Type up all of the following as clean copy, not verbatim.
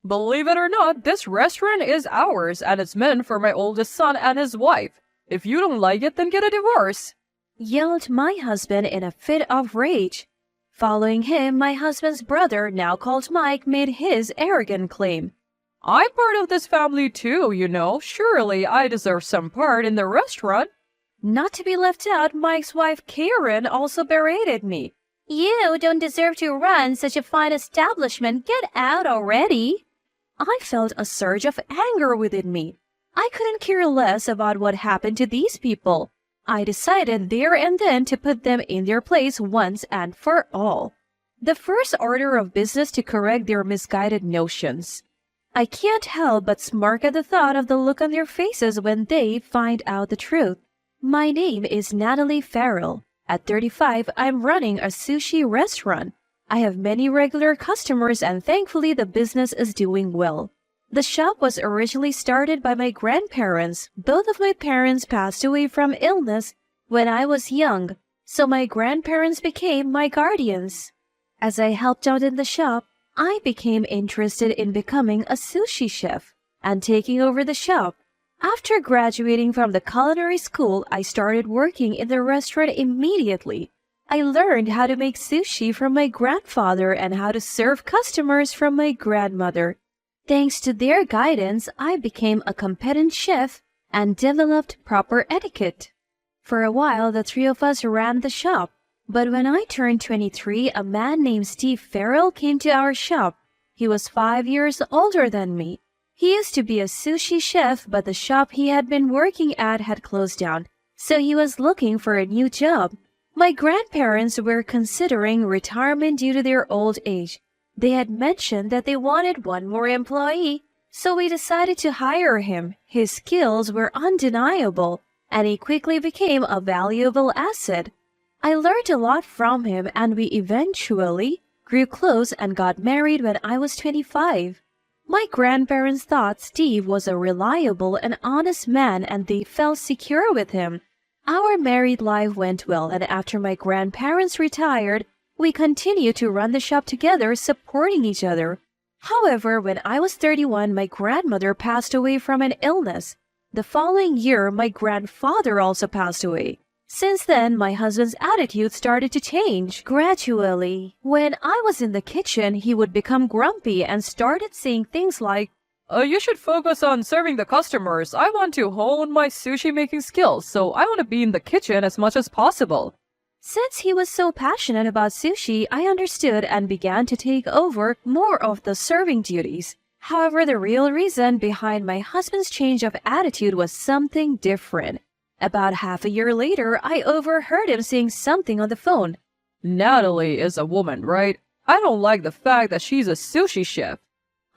Believe it or not, this restaurant is ours and it's meant for my oldest son and his wife. If you don't like it, then get a divorce," yelled my husband in a fit of rage. Following him, my husband's brother, now called Mike, made his arrogant claim. "I'm part of this family too, you know. Surely I deserve some part in the restaurant." Not to be left out, Mike's wife Karen also berated me. "You don't deserve to run such a fine establishment. Get out already." I felt a surge of anger within me. I couldn't care less about what happened to these people. I decided there and then to put them in their place once and for all. The first order of business to correct their misguided notions. I can't help but smirk at the thought of the look on their faces when they find out the truth. My name is Natalie Farrell. At 35, I'm running a sushi restaurant. I have many regular customers and thankfully the business is doing well. The shop was originally started by my grandparents. Both of my parents passed away from illness when I was young, so my grandparents became my guardians. As I helped out in the shop, I became interested in becoming a sushi chef and taking over the shop. After graduating from the culinary school, I started working in the restaurant immediately. I learned how to make sushi from my grandfather and how to serve customers from my grandmother. Thanks to their guidance, I became a competent chef and developed proper etiquette. For a while, the three of us ran the shop. But when I turned 23, a man named Steve Farrell came to our shop. He was 5 years older than me. He used to be a sushi chef, but the shop he had been working at had closed down, so he was looking for a new job. My grandparents were considering retirement due to their old age. They had mentioned that they wanted one more employee, so we decided to hire him. His skills were undeniable, and he quickly became a valuable asset. I learned a lot from him, and we eventually grew close and got married when I was 25. My grandparents thought Steve was a reliable and honest man, and they felt secure with him. Our married life went well, and after my grandparents retired, we continued to run the shop together, supporting each other. However, when I was 31, my grandmother passed away from an illness. The following year, my grandfather also passed away. Since then, my husband's attitude started to change gradually. When I was in the kitchen, he would become grumpy and started saying things like, You should focus on serving the customers. I want to hone my sushi making skills, so I want to be in the kitchen as much as possible." Since he was so passionate about sushi, I understood and began to take over more of the serving duties. However, the real reason behind my husband's change of attitude was something different. About half a year later, I overheard him saying something on the phone. "Natalie is a woman, right? I don't like the fact that she's a sushi chef."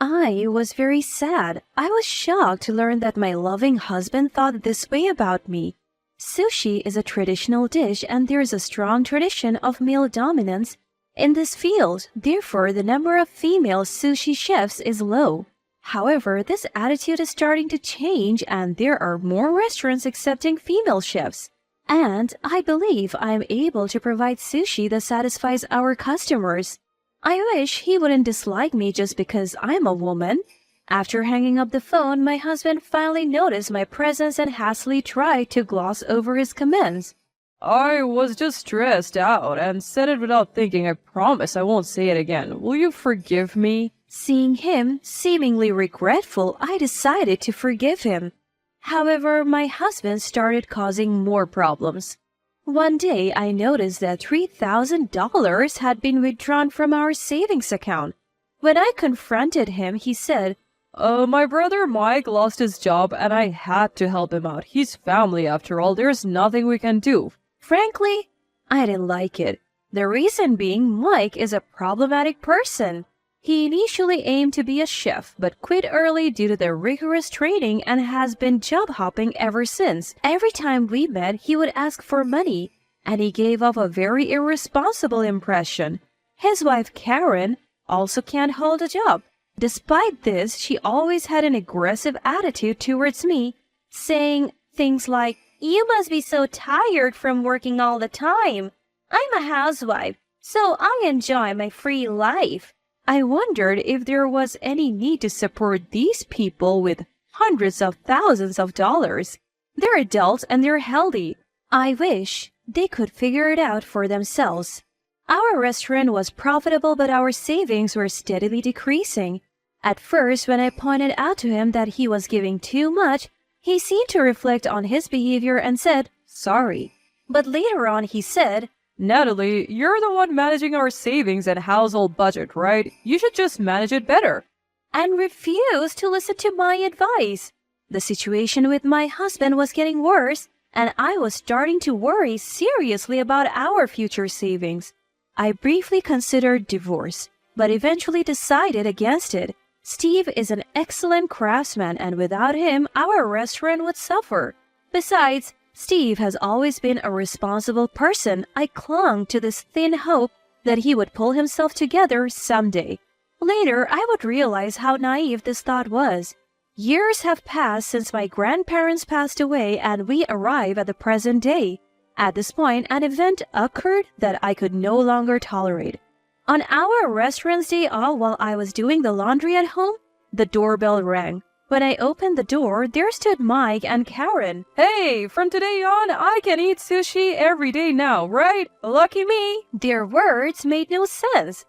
I was very sad. I was shocked to learn that my loving husband thought this way about me. Sushi is a traditional dish and there is a strong tradition of male dominance in this field. Therefore, the number of female sushi chefs is low. However, this attitude is starting to change and there are more restaurants accepting female chefs. And I believe I am able to provide sushi that satisfies our customers. I wish he wouldn't dislike me just because I'm a woman. After hanging up the phone, my husband finally noticed my presence and hastily tried to gloss over his comments. "I was just stressed out and said it without thinking. I promise I won't say it again. Will you forgive me?" Seeing him seemingly regretful, I decided to forgive him. However, my husband started causing more problems. One day, I noticed that $3,000 had been withdrawn from our savings account. When I confronted him, he said, My brother Mike lost his job and I had to help him out. He's family after all. There's nothing we can do." Frankly, I didn't like it. The reason being, Mike is a problematic person. He initially aimed to be a chef, but quit early due to the rigorous training and has been job hopping ever since. Every time we met, he would ask for money, and he gave off a very irresponsible impression. His wife, Karen, also can't hold a job. Despite this, she always had an aggressive attitude towards me, saying things like, "You must be so tired from working all the time. I'm a housewife, so I enjoy my free life. I wondered if there was any need to support these people with hundreds of thousands of dollars. They're adults and they're healthy. I wish they could figure it out for themselves. Our restaurant was profitable, but our savings were steadily decreasing. At first, when I pointed out to him that he was giving too much, he seemed to reflect on his behavior and said, "Sorry." But later on he said, Natalie, you're the one managing our savings and household budget, right? You should just manage it better. and refused to listen to my advice. The situation with my husband was getting worse, and I was starting to worry seriously about our future savings. I briefly considered divorce, but eventually decided against it. Steve is an excellent craftsman, and without him, our restaurant would suffer. Besides, Steve has always been a responsible person. I clung to this thin hope that he would pull himself together someday. Later, I would realize how naive this thought was. Years have passed since my grandparents passed away, and we arrive at the present day. At this point, an event occurred that I could no longer tolerate. On our restaurant's day off, while I was doing the laundry at home, the doorbell rang. When I opened the door, there stood Mike and Karen. Hey, from today on, I can eat sushi every day now, right? Lucky me. Their words made no sense.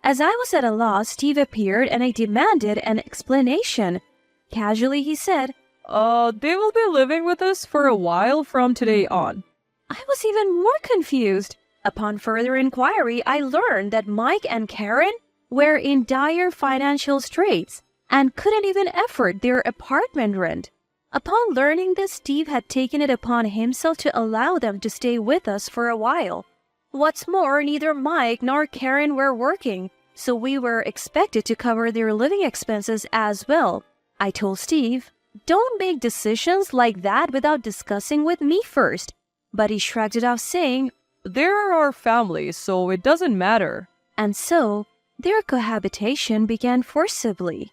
As I was at a loss, Steve appeared and I demanded an explanation. Casually, he said, They will be living with us for a while from today on. I was even more confused. Upon further inquiry, I learned that Mike and Karen were in dire financial straits and couldn't even afford their apartment rent. Upon learning this, Steve had taken it upon himself to allow them to stay with us for a while. What's more, neither Mike nor Karen were working, so we were expected to cover their living expenses as well. I told Steve, "Don't make decisions like that without discussing with me first." But he shrugged it off, saying, They're our family, so it doesn't matter. and so their cohabitation began forcibly.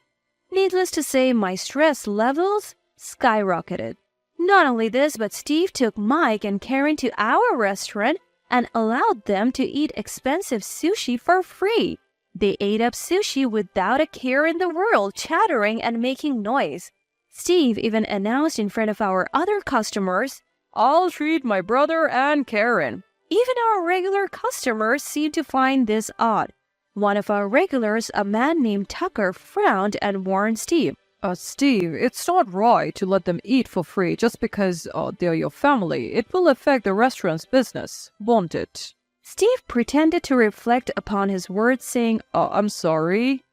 Needless to say, my stress levels skyrocketed. Not only this, but Steve took Mike and Karen to our restaurant and allowed them to eat expensive sushi for free. They ate up sushi without a care in the world, chattering and making noise. Steve even announced in front of our other customers, I'll treat my brother and Karen. even our regular customers seemed to find this odd. One of our regulars, a man named Tucker, frowned and warned Steve. Steve, it's not right to let them eat for free just because they're your family. It will affect the restaurant's business, won't it? Steve pretended to reflect upon his words, saying, I'm sorry.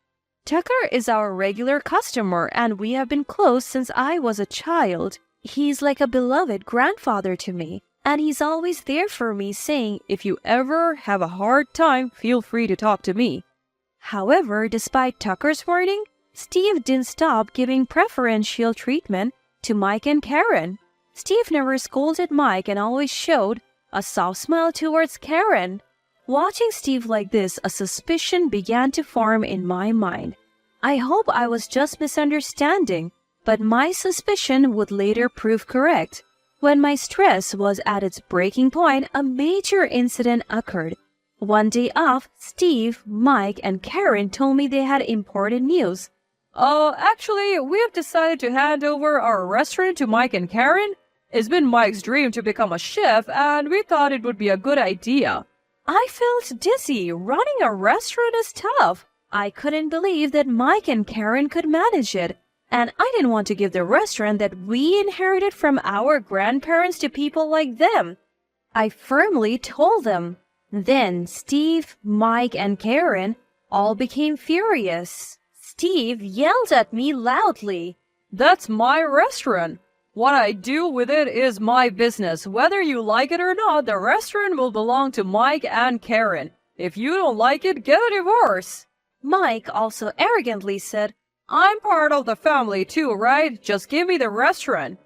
Tucker is our regular customer, and we have been close since I was a child. He's like a beloved grandfather to me, and he's always there for me, saying, If you ever have a hard time, feel free to talk to me. However, despite Tucker's warning, Steve didn't stop giving preferential treatment to Mike and Karen. Steve never scolded Mike and always showed a soft smile towards Karen. Watching Steve like this, a suspicion began to form in my mind. I hope I was just misunderstanding, but my suspicion would later prove correct. When my stress was at its breaking point, a major incident occurred. One day off, Steve, Mike, and Karen told me they had important news. Actually, we have decided to hand over our restaurant to Mike and Karen. It's been Mike's dream to become a chef, and we thought it would be a good idea. I felt dizzy. Running a restaurant is tough. I couldn't believe that Mike and Karen could manage it, and I didn't want to give the restaurant that we inherited from our grandparents to people like them. I firmly told them. Then Steve, Mike, and Karen all became furious. Steve yelled at me loudly. That's my restaurant. What I do with it is my business. Whether you like it or not, the restaurant will belong to Mike and Karen. If you don't like it, get a divorce. Mike also arrogantly said, I'm part of the family too, right? Just give me the restaurant.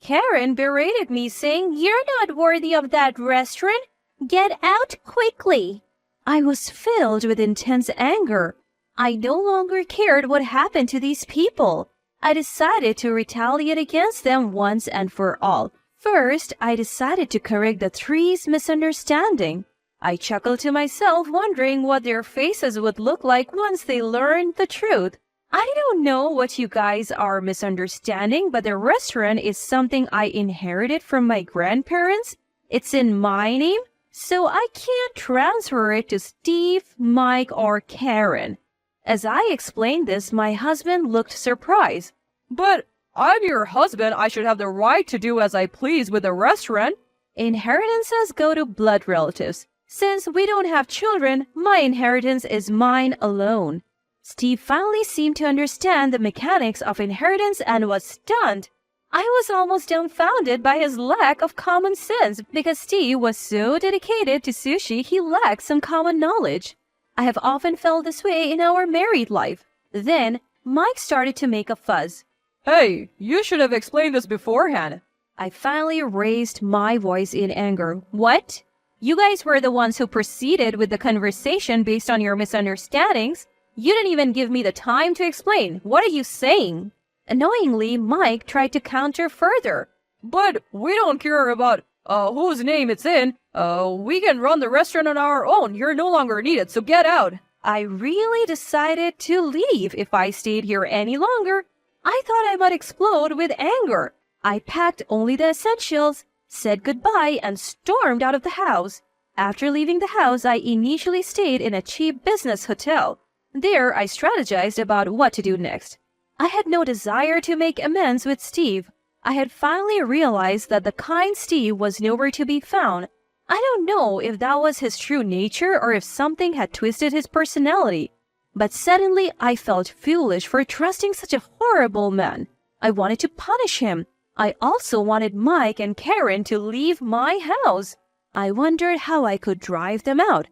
Karen berated me, saying, "You're not worthy of that restaurant. Get out quickly." I was filled with intense anger. I no longer cared what happened to these people. I decided to retaliate against them once and for all. First, I decided to correct the three's misunderstanding. I chuckled to myself, wondering what their faces would look like once they learned the truth. I don't know what you guys are misunderstanding, but the restaurant is something I inherited from my grandparents. It's in my name, so I can't transfer it to Steve, Mike, or Karen. As I explained this, my husband looked surprised. But I'm your husband. I should have the right to do as I please with the restaurant. Inheritances go to blood relatives. Since we don't have children, my inheritance is mine alone. Steve finally seemed to understand the mechanics of inheritance and was stunned. I was almost dumbfounded by his lack of common sense because Steve was so dedicated to sushi he lacked some common knowledge. I have often felt this way in our married life. Then, Mike started to make a fuss. Hey, you should have explained this beforehand. I finally raised my voice in anger. What? You guys were the ones who proceeded with the conversation based on your misunderstandings. You didn't even give me the time to explain. What are you saying? Annoyingly, Mike tried to counter further. But we don't care about whose name it's in. We can run the restaurant on our own. You're no longer needed, so get out. I really decided to leave if I stayed here any longer. I thought I might explode with anger. I packed only the essentials, said goodbye, and stormed out of the house. After leaving the house, I initially stayed in a cheap business hotel. There, I strategized about what to do next. I had no desire to make amends with Steve. I had finally realized that the kind Steve was nowhere to be found. I don't know if that was his true nature or if something had twisted his personality. But suddenly, I felt foolish for trusting such a horrible man. I wanted to punish him. I also wanted Mike and Karen to leave my house. I wondered how I could drive them out.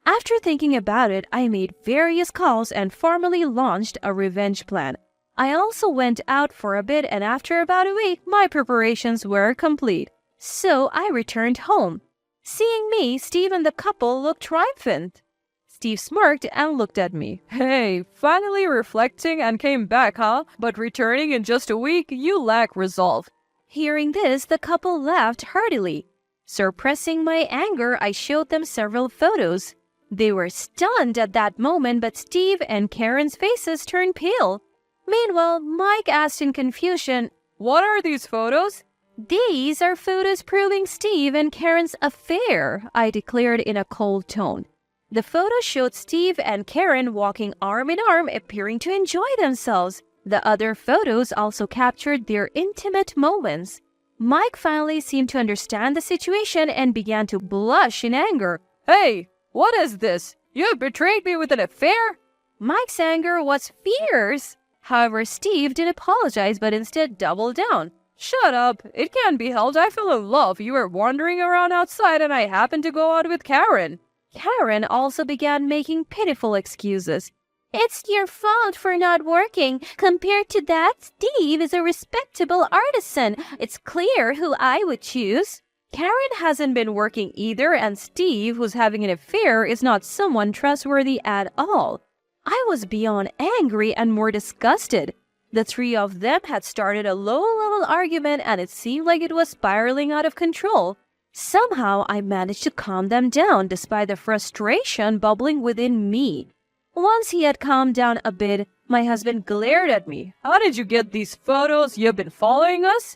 After thinking about it, I made various calls and formally launched a revenge plan. I also went out for a bit, and after about a week, my preparations were complete. So I returned home. Seeing me, Steve and the couple looked triumphant. Steve smirked and looked at me. Hey, finally reflecting and came back, huh? But returning in just a week, you lack resolve. Hearing this, the couple laughed heartily. Suppressing my anger, I showed them several photos. They were stunned at that moment, but Steve and Karen's faces turned pale. Meanwhile, Mike asked in confusion, What are these photos? These are photos proving Steve and Karen's affair, I declared in a cold tone. The photos showed Steve and Karen walking arm in arm, appearing to enjoy themselves. The other photos also captured their intimate moments. Mike finally seemed to understand the situation and began to blush in anger. Hey, what is this? You have betrayed me with an affair? Mike's anger was fierce. However, Steve didn't apologize but instead doubled down. Shut up. It can't be helped. I fell in love. You were wandering around outside and I happened to go out with Karen. Karen also began making pitiful excuses. It's your fault for not working. Compared to that, Steve is a respectable artisan. It's clear who I would choose. Karen hasn't been working either, and Steve, who's having an affair, is not someone trustworthy at all. I was beyond angry and more disgusted. The three of them had started a low-level argument, and it seemed like it was spiraling out of control. Somehow, I managed to calm them down despite the frustration bubbling within me. Once he had calmed down a bit, my husband glared at me. How did you get these photos? You've been following us?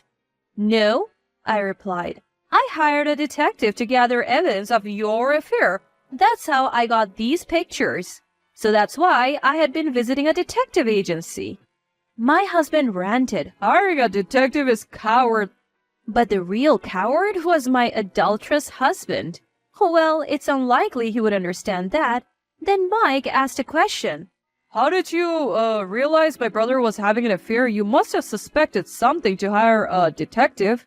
No, I replied. I hired a detective to gather evidence of your affair. That's how I got these pictures. So that's why I had been visiting a detective agency. My husband ranted. Hiring a detective is coward. But the real coward was my adulterous husband. Well, it's unlikely he would understand that. Then Mike asked a question. How did you realize my brother was having an affair? You must have suspected something to hire a detective.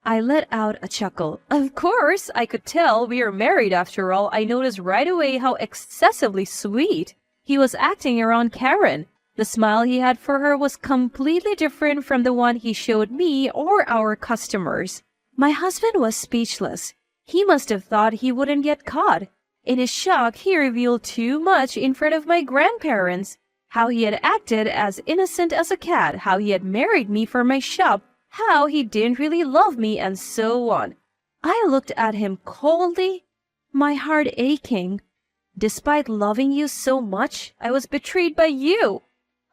I let out a chuckle. Of course, I could tell we are married after all. I noticed right away how excessively sweet he was acting around Karen. The smile he had for her was completely different from the one he showed me or our customers. My husband was speechless. He must have thought he wouldn't get caught. In his shock, he revealed too much in front of my grandparents. How he had acted as innocent as a cat, how he had married me for my shop, how he didn't really love me, and so on. I looked at him coldly. my heart aching. Despite loving you so much, I was betrayed by you.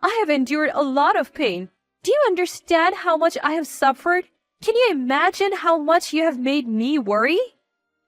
I have endured a lot of pain. Do you understand how much I have suffered? Can you imagine how much you have made me worry?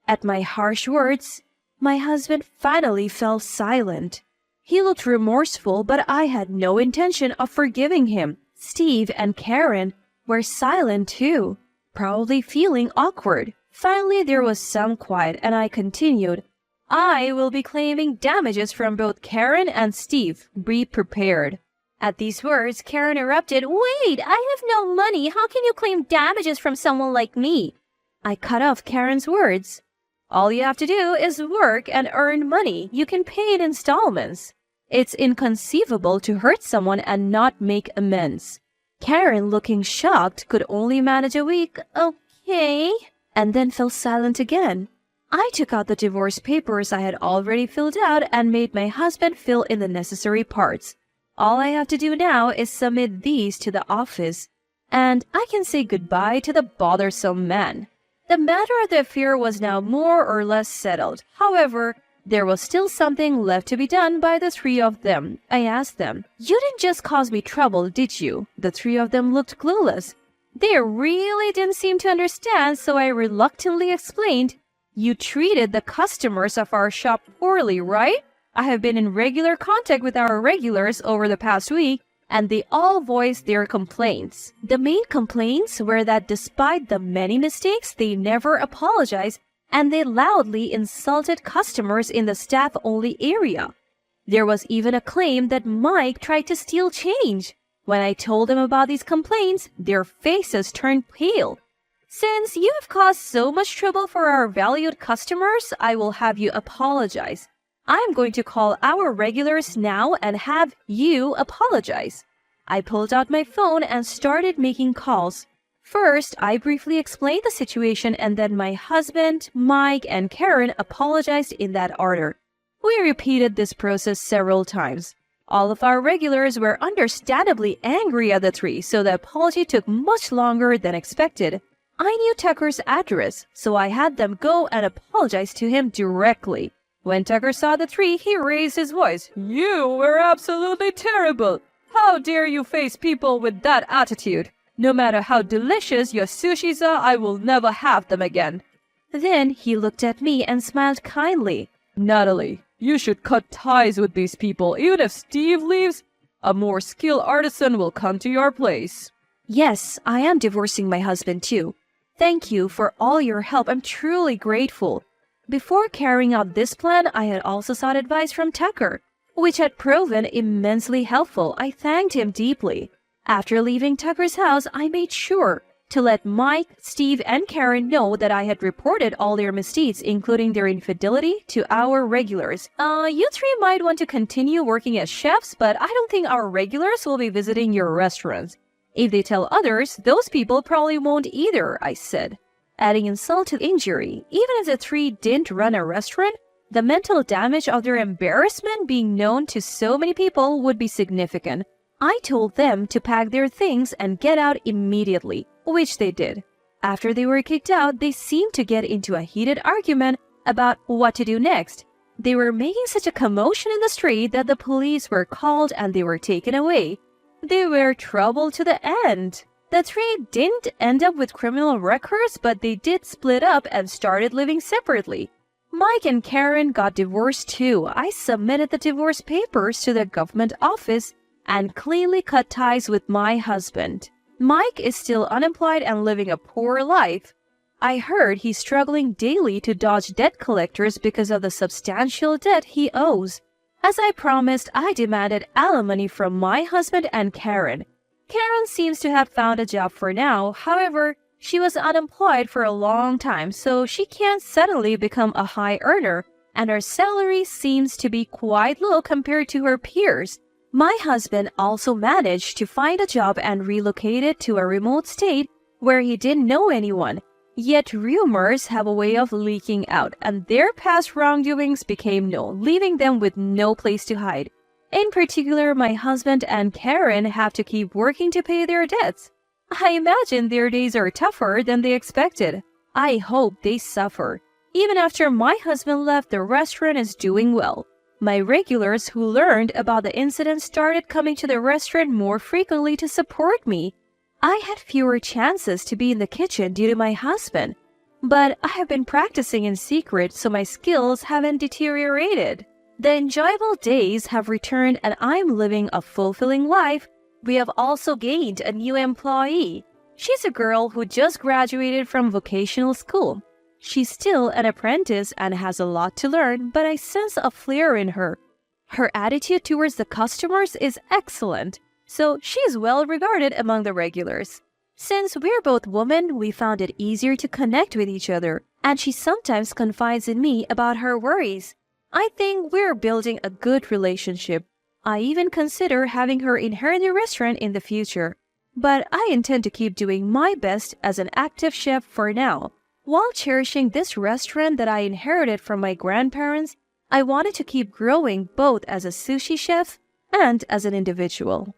At my harsh words, my husband finally fell silent. He looked remorseful, but I had no intention of forgiving him. Steve and Karen were silent too, probably feeling awkward. Finally, there was some quiet, and I continued. I will be claiming damages from both Karen and Steve. Be prepared. At these words, Karen erupted, Wait, I have no money. How can you claim damages from someone like me? I cut off Karen's words. All you have to do is work and earn money. You can pay in installments. It's inconceivable to hurt someone and not make amends. Karen, looking shocked, could only manage a weak, okay, and then fell silent again. I took out the divorce papers I had already filled out and made my husband fill in the necessary parts. All I have to do now is submit these to the office, and I can say goodbye to the bothersome man. The matter of the affair was now more or less settled. However, there was still something left to be done by the three of them. I asked them, You didn't just cause me trouble, did you? The three of them looked clueless. They really didn't seem to understand, so I reluctantly explained, You treated the customers of our shop poorly, right? I have been in regular contact with our regulars over the past week, and they all voiced their complaints. The main complaints were that despite the many mistakes, they never apologized, and they loudly insulted customers in the staff-only area. There was even a claim that Mike tried to steal change. When I told them about these complaints, their faces turned pale. Since you have caused so much trouble for our valued customers, I will have you apologize. I'm going to call our regulars now and have you apologize. I pulled out my phone and started making calls. First, I briefly explained the situation, and then my husband, Mike, and Karen apologized in that order. We repeated this process several times. All of our regulars were understandably angry at the three, so the apology took much longer than expected. I knew Tucker's address, so I had them go and apologize to him directly. When Tucker saw the three, he raised his voice. You were absolutely terrible. How dare you face people with that attitude? No matter how delicious your sushis are, I will never have them again. Then he looked at me and smiled kindly. Natalie, you should cut ties with these people. Even if Steve leaves, a more skilled artisan will come to your place. Yes, I am divorcing my husband too. Thank you for all your help. I'm truly grateful. Before carrying out this plan, I had also sought advice from Tucker, which had proven immensely helpful. I thanked him deeply. After leaving Tucker's house, I made sure to let Mike, Steve, and Karen know that I had reported all their misdeeds, including their infidelity, to our regulars. You three might want to continue working as chefs, but I don't think our regulars will be visiting your restaurants. If they tell others, those people probably won't either, I said. Adding insult to injury, even if the three didn't run a restaurant, the mental damage of their embarrassment being known to so many people would be significant. I told them to pack their things and get out immediately, which they did. After they were kicked out, they seemed to get into a heated argument about what to do next. They were making such a commotion in the street that the police were called and they were taken away. They were trouble to the end. The three didn't end up with criminal records, but they did split up and started living separately. Mike and Karen got divorced too. I submitted the divorce papers to the government office and cleanly cut ties with my husband. Mike is still unemployed and living a poor life. I heard he's struggling daily to dodge debt collectors because of the substantial debt he owes. As I promised, I demanded alimony from my husband and Karen. Karen seems to have found a job for now. However, she was unemployed for a long time, so she can't suddenly become a high earner, and her salary seems to be quite low compared to her peers. My husband also managed to find a job and relocated to a remote state where he didn't know anyone. Yet rumors have a way of leaking out, and their past wrongdoings became known, leaving them with no place to hide. In particular, my husband and Karen have to keep working to pay their debts. I imagine their days are tougher than they expected. I hope they suffer. Even after my husband left, the restaurant is doing well. My regulars who learned about the incident started coming to the restaurant more frequently to support me. I had fewer chances to be in the kitchen due to my husband, but I have been practicing in secret so my skills haven't deteriorated. The enjoyable days have returned and I'm living a fulfilling life. We have also gained a new employee. She's a girl who just graduated from vocational school. She's still an apprentice and has a lot to learn, but I sense a flair in her. Her attitude towards the customers is excellent, so she is well regarded among the regulars. Since we're both women, we found it easier to connect with each other, and she sometimes confides in me about her worries. I think we're building a good relationship. I even consider having her inherit the restaurant in the future, but I intend to keep doing my best as an active chef for now. While cherishing this restaurant that I inherited from my grandparents, I wanted to keep growing both as a sushi chef and as an individual.